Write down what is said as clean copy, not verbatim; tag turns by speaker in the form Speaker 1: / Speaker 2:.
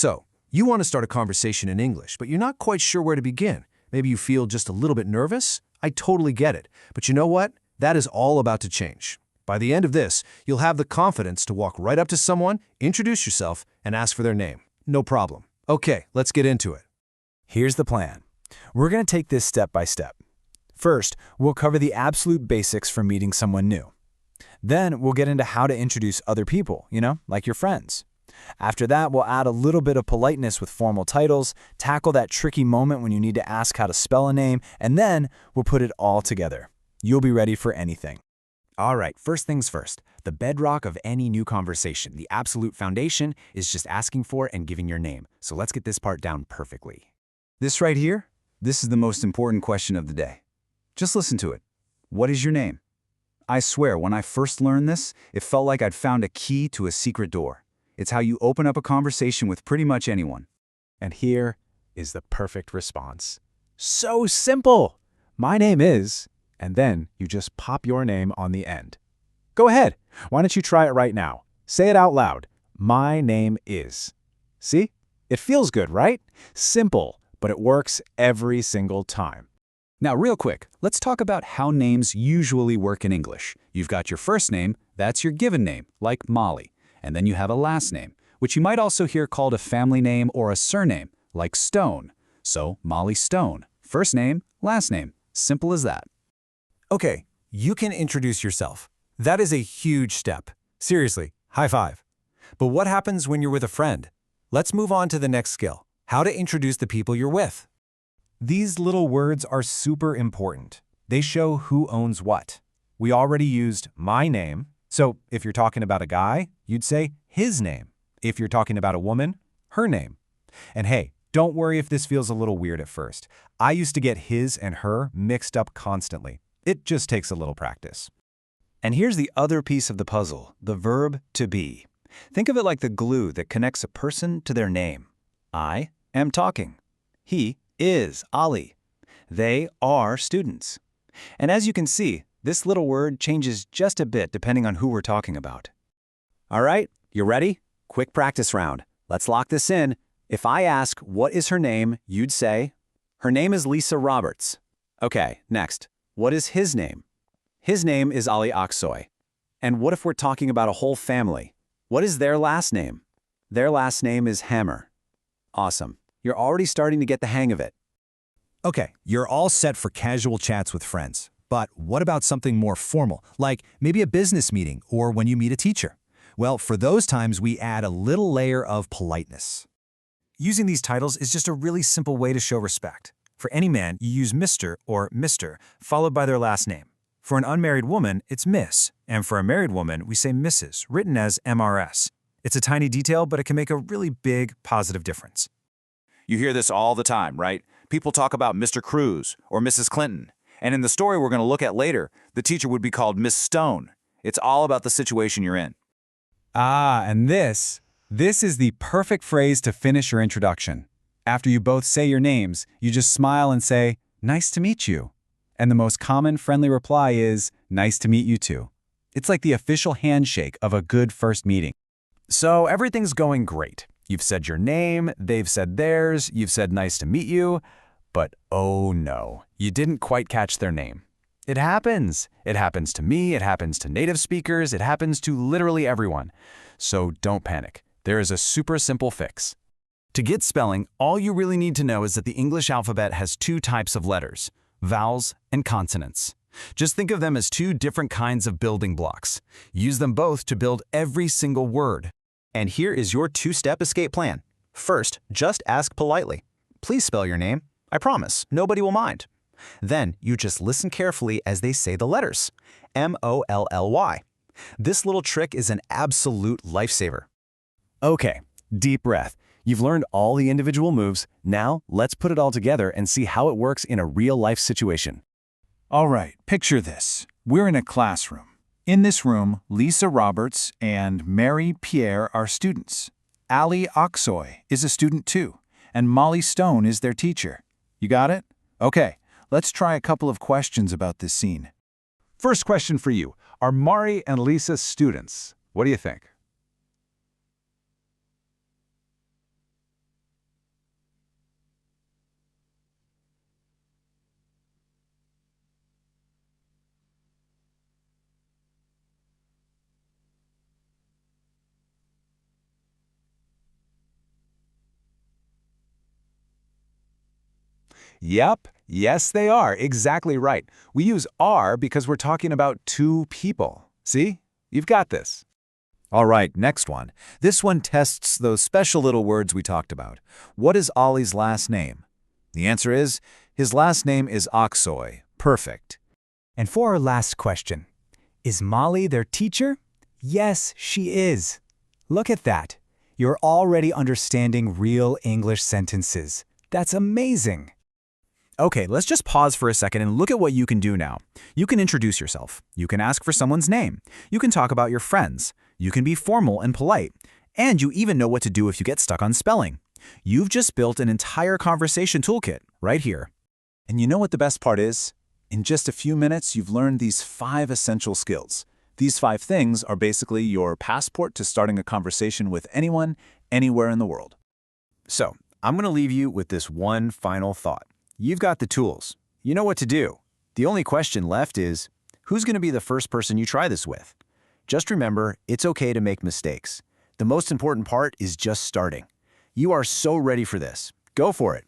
Speaker 1: So, you want to start a conversation in English, but you're not quite sure where to begin. Maybe you feel just a little bit nervous? I totally get it. But you know what? That is all about to change. By the end of this, you'll have the confidence to walk right up to someone, introduce yourself, and ask for their name. No problem. Okay, let's get into it.
Speaker 2: Here's the plan. We're going to take this step by step. First, we'll cover the absolute basics for meeting someone new. Then we'll get into how to introduce other people, like your friends. After that, we'll add a little bit of politeness with formal titles, tackle that tricky moment when you need to ask how to spell a name, and then we'll put it all together. You'll be ready for anything.
Speaker 3: All right, first things first. The bedrock of any new conversation, the absolute foundation, is just asking for and giving your name. So let's get this part down perfectly.
Speaker 4: This right here, this is the most important question of the day. Just listen to it. What is your name? I swear, when I first learned this, it felt like I'd found a key to a secret door. It's how you open up a conversation with pretty much anyone.
Speaker 2: And here is the perfect response. So simple! My name is, and then you just pop your name on the end. Go ahead. Why don't you try it right now? Say it out loud. My name is. See? It feels good, right? Simple, but it works every single time.
Speaker 4: Now, real quick, let's talk about how names usually work in English. You've got your first name, that's your given name, like Molly. And then you have a last name, which you might also hear called a family name or a surname, like Stone. So, Molly Stone. First name, last name. Simple as that.
Speaker 1: Okay, you can introduce yourself. That is a huge step. Seriously, high five. But what happens when you're with a friend? Let's move on to the next skill, how to introduce the people you're with. These little words are super important. They show who owns what. We already used my name, so if you're talking about a guy, you'd say his name. If you're talking about a woman, her name. And hey, don't worry if this feels a little weird at first. I used to get his and her mixed up constantly. It just takes a little practice. And here's the other piece of the puzzle, the verb to be. Think of it like the glue that connects a person to their name. I am talking. He is Ali. They are students. And as you can see, this little word changes just a bit depending on who we're talking about. All right, you ready? Quick practice round. Let's lock this in. If I ask, what is her name, you'd say, her name is Lisa Roberts. Okay, next. What is his name? His name is Ali Aksoy. And what if we're talking about a whole family? What is their last name? Their last name is Hammer. Awesome. You're already starting to get the hang of it. Okay, you're all set for casual chats with friends. But what about something more formal, like maybe a business meeting or when you meet a teacher? Well, for those times, we add a little layer of politeness. Using these titles is just a really simple way to show respect. For any man, you use Mr. or Mr., followed by their last name. For an unmarried woman, it's Miss, and for a married woman, we say Mrs., written as MRS. It's a tiny detail, but it can make a really big, positive difference.
Speaker 5: You hear this all the time, right? People talk about Mr. Cruz or Mrs. Clinton. And in the story we're going to look at later, the teacher would be called Miss Stone. It's all about the situation you're in.
Speaker 4: And this is the perfect phrase to finish your introduction. After you both say your names, you just smile and say, "Nice to meet you." And the most common friendly reply is, "Nice to meet you too." It's like the official handshake of a good first meeting.
Speaker 1: So everything's going great. You've said your name, they've said theirs, you've said nice to meet you, but oh no, you didn't quite catch their name. It happens. It happens to me, it happens to native speakers, it happens to literally everyone. So don't panic. There is a super simple fix. To get spelling, all you really need to know is that the English alphabet has two types of letters, vowels and consonants. Just think of them as two different kinds of building blocks. Use them both to build every single word. And here is your two-step escape plan. First, just ask politely. Please spell your name. I promise, nobody will mind. Then you just listen carefully as they say the letters. M-O-L-L-Y. This little trick is an absolute lifesaver. Okay, deep breath. You've learned all the individual moves. Now, let's put it all together and see how it works in a real-life situation.
Speaker 6: All right, picture this. We're in a classroom. In this room, Lisa Roberts and Mary Pierre are students. Ali Aksoy is a student too, and Molly Stone is their teacher. You got it? Okay, let's try a couple of questions about this scene.
Speaker 2: First question for you. Are Mari and Lisa students? What do you think?
Speaker 3: Yep, yes they are, exactly right. We use are because we're talking about two people. See? You've got this.
Speaker 5: All right, next one. This one tests those special little words we talked about. What is Ollie's last name? The answer is, his last name is Aksoy. Perfect.
Speaker 2: And for our last question, is Molly their teacher? Yes, she is. Look at that. You're already understanding real English sentences. That's amazing.
Speaker 3: Okay, let's just pause for a second and look at what you can do now. You can introduce yourself. You can ask for someone's name. You can talk about your friends. You can be formal and polite. And you even know what to do if you get stuck on spelling. You've just built an entire conversation toolkit right here.
Speaker 6: And you know what the best part is? In just a few minutes, you've learned these 5 essential skills. These 5 things are basically your passport to starting a conversation with anyone, anywhere in the world.
Speaker 3: So, I'm going to leave you with this one final thought. You've got the tools. You know what to do. The only question left is, who's going to be the first person you try this with? Just remember, it's okay to make mistakes. The most important part is just starting. You are so ready for this. Go for it.